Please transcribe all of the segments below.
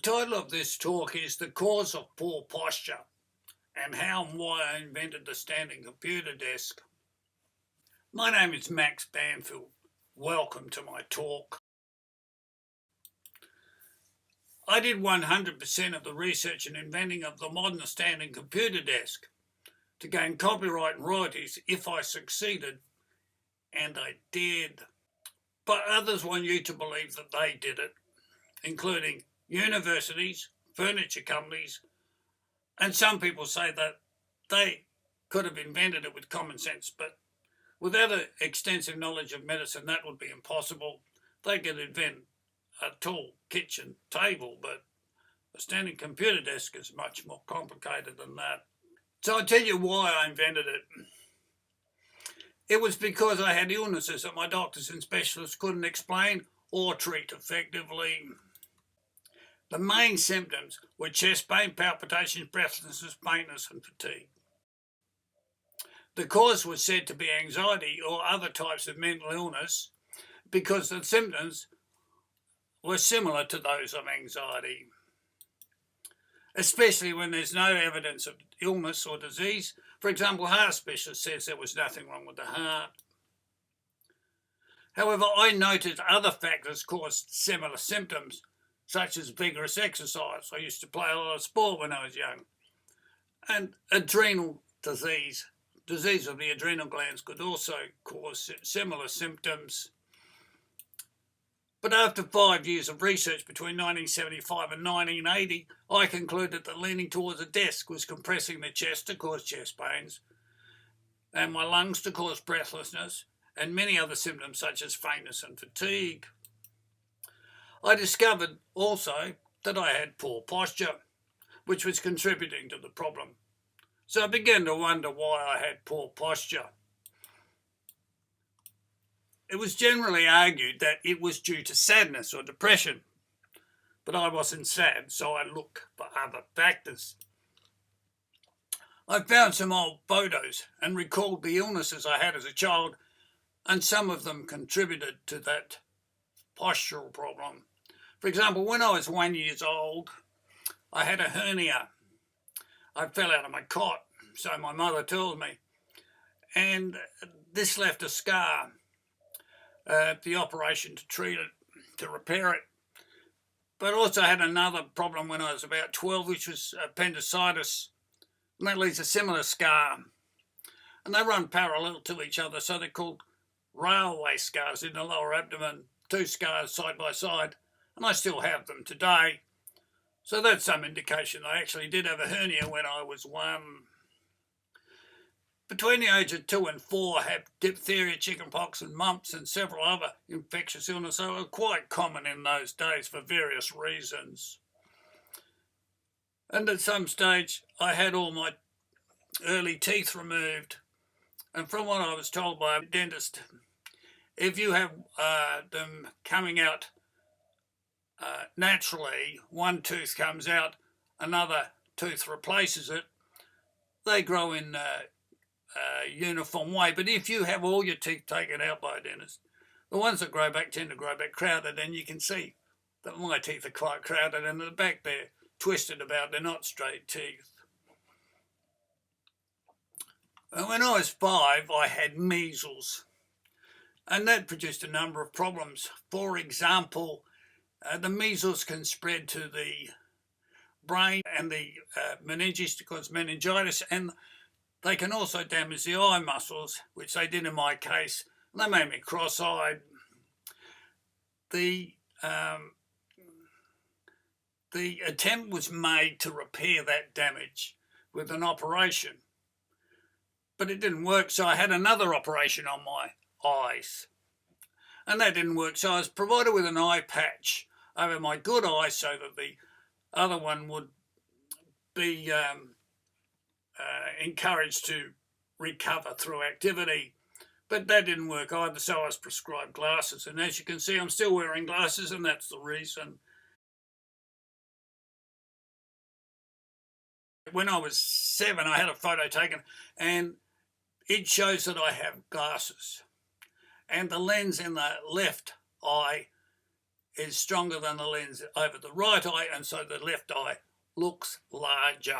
title of this talk is The Cause of Poor Posture and How and Why I Invented the Standing Computer Desk. My name is Max Banfield. Welcome to my talk. I did 100% of the research and inventing of the modern standing computer desk to gain copyright and royalties if I succeeded, and I did. But others want you to believe that they did it, including universities, furniture companies, and some people say that they could have invented it with common sense, but without an extensive knowledge of medicine, that would be impossible. They could invent a tall kitchen table, but a standing computer desk is much more complicated than that. So I'll tell you why I invented it. It was because I had illnesses that my doctors and specialists couldn't explain or treat effectively. The main symptoms were chest pain, palpitations, breathlessness, faintness and fatigue. The cause was said to be anxiety or other types of mental illness because the symptoms were similar to those of anxiety, especially when there's no evidence of illness or disease. For example, heart specialist says there was nothing wrong with the heart. However, I noted other factors caused similar symptoms, such as vigorous exercise. I used to play a lot of sport when I was young. And adrenal disease of the adrenal glands could also cause similar symptoms. But after 5 years of research between 1975 and 1980, I concluded that leaning towards a desk was compressing the chest to cause chest pains, and my lungs to cause breathlessness, and many other symptoms such as faintness and fatigue. I discovered also that I had poor posture, which was contributing to the problem. So I began to wonder why I had poor posture. It was generally argued that it was due to sadness or depression, but I wasn't sad, so I looked for other factors. I found some old photos and recalled the illnesses I had as a child, and some of them contributed to that postural problem. For example, when I was 1 year old, I had a hernia. I fell out of my cot, so my mother told me, and this left a scar. The operation to treat it, to repair it. But also had another problem when I was about 12, which was appendicitis, and that leaves a similar scar. And they run parallel to each other, so they're called railway scars in the lower abdomen, two scars side by side, and I still have them today. So that's some indication I actually did have a hernia when I was 1. Between the age of 2 and 4, I had diphtheria, chickenpox and mumps and several other infectious illnesses that were quite common in those days for various reasons. And at some stage, I had all my early teeth removed. And from what I was told by a dentist, if you have them coming out naturally, one tooth comes out, another tooth replaces it, they grow in uniform way. But if you have all your teeth taken out by a dentist, the ones that grow back tend to grow back crowded, and you can see that my teeth are quite crowded, and at the back they're twisted about, they're not straight teeth. And when I was 5, I had measles, and that produced a number of problems. For example, the measles can spread to the brain and the meninges to cause meningitis, and they can also damage the eye muscles, which they did in my case, and they made me cross-eyed. The attempt was made to repair that damage with an operation, but it didn't work, so I had another operation on my eyes, and that didn't work, so I was provided with an eye patch over my good eye so that the other one would be encouraged to recover through activity, but that didn't work either, so I was prescribed glasses, and as you can see I'm still wearing glasses, and that's the reason. When I was 7, I had a photo taken, and it shows that I have glasses, and the lens in the left eye is stronger than the lens over the right eye, and so the left eye looks larger.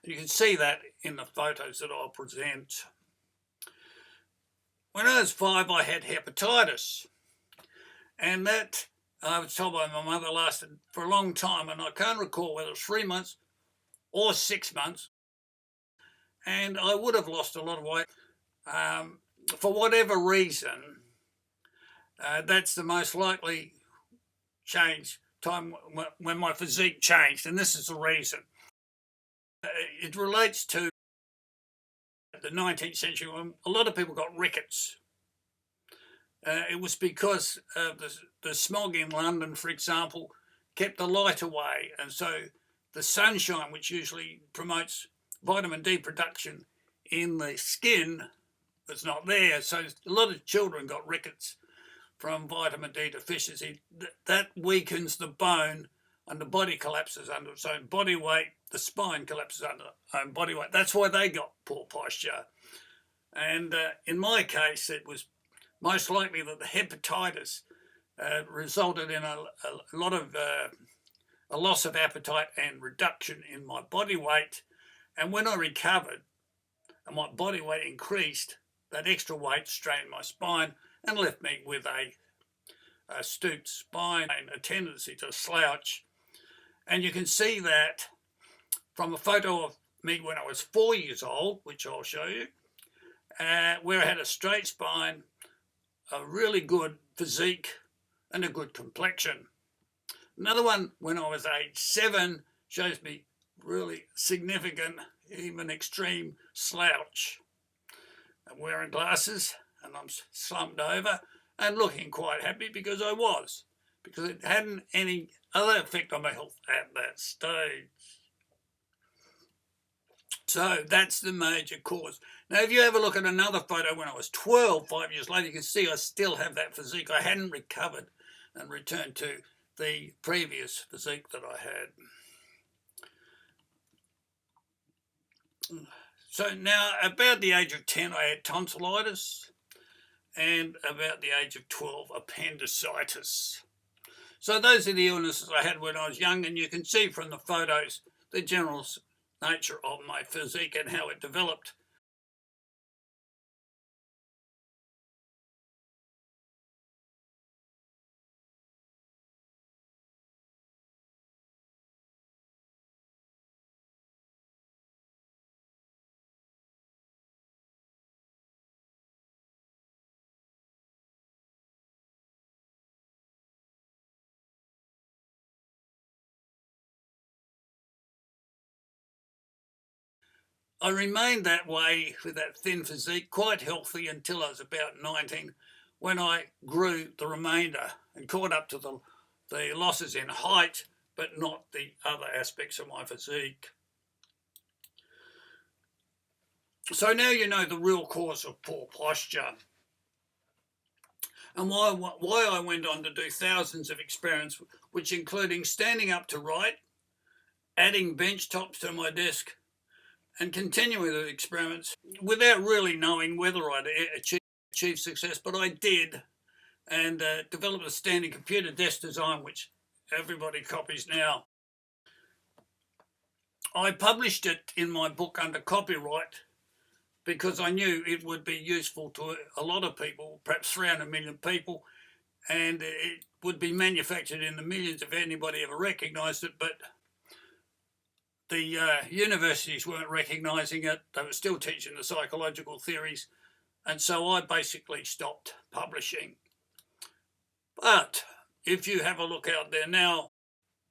And you can see that in the photos that I'll present. When I was 5, I had hepatitis, and that, I was told by my mother, lasted for a long time, and I can't recall whether it was 3 months or 6 months, and I would have lost a lot of weight. For whatever reason, that's the most likely time when my physique changed, and this is the reason. It relates to the 19th century when a lot of people got rickets. It was because the smog in London, for example, kept the light away, and so the sunshine, which usually promotes vitamin D production in the skin, was not there. So a lot of children got rickets from vitamin D deficiency. That weakens the bone and the body collapses under its own body weight. The spine collapses under its own body weight. That's why they got poor posture. And in my case, it was most likely that the hepatitis resulted in a lot of a loss of appetite and reduction in my body weight. And when I recovered and my body weight increased, that extra weight strained my spine and left me with a stooped spine and a tendency to slouch. And you can see that from a photo of me when I was 4 years old, which I'll show you, where I had a straight spine, a really good physique, and a good complexion. Another one when I was age 7 shows me really significant, even extreme slouch. I'm wearing glasses and I'm slumped over and looking quite happy because I was, because it hadn't any other effect on my health at that stage. So that's the major cause. Now, if you have a look at another photo when I was 12, 5 years later, you can see I still have that physique. I hadn't recovered and returned to the previous physique that I had. So now, about the age of 10, I had tonsillitis, and about the age of 12, appendicitis. So those are the illnesses I had when I was young, and you can see from the photos the general nature of my physique and how it developed. I remained that way with that thin physique, quite healthy until I was about 19, when I grew the remainder and caught up to the losses in height, but not the other aspects of my physique. So now you know the real cause of poor posture and why I went on to do thousands of experiments, which including standing up to write, adding bench tops to my desk, and continuing the experiments without really knowing whether I'd achieve success, but I did, and developed a standing computer desk design, which everybody copies now. I published it in my book under copyright because I knew it would be useful to a lot of people, perhaps 300 million people, and it would be manufactured in the millions if anybody ever recognised it, but the universities weren't recognising it. They were still teaching the psychological theories, and so I basically stopped publishing. But if you have a look out there now,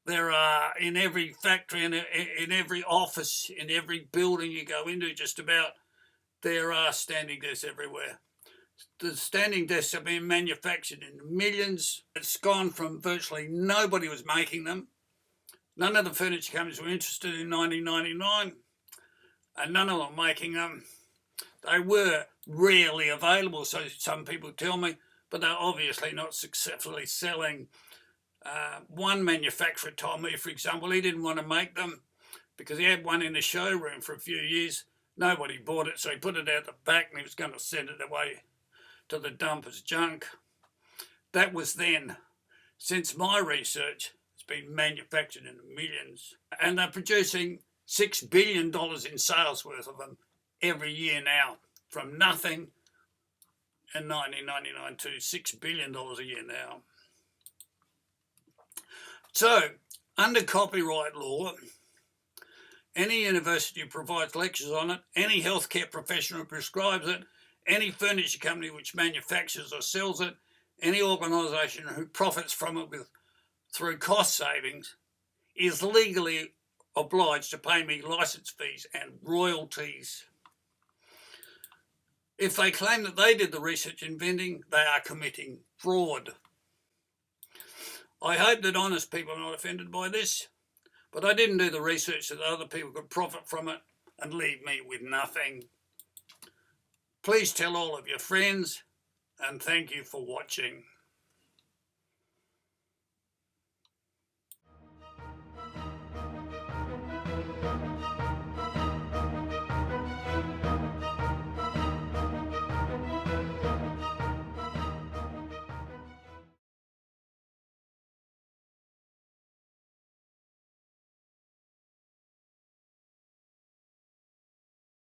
there are in every factory, in every office, in every building you go into just about, there are standing desks everywhere. The standing desks are being manufactured in millions. It's gone from virtually nobody was making them. None of the furniture companies were interested in 1999, and none of them were making them. They were rarely available, so some people tell me, but they're obviously not successfully selling. One manufacturer told me, for example, he didn't want to make them because he had one in the showroom for a few years. Nobody bought it, so he put it out the back and he was going to send it away to the dump as junk. That was then. Since my research, it's been manufactured in the millions, and they're producing $6 billion in sales worth of them every year now, from nothing in 1999 to $6 billion a year now. So, under copyright law, any university who provides lectures on it, any healthcare professional who prescribes it, any furniture company which manufactures or sells it, any organisation who profits from it through cost savings is legally obliged to pay me licence fees and royalties. If they claim that they did the research inventing, they are committing fraud. I hope that honest people are not offended by this, but I didn't do the research so that other people could profit from it and leave me with nothing. Please tell all of your friends, and thank you for watching.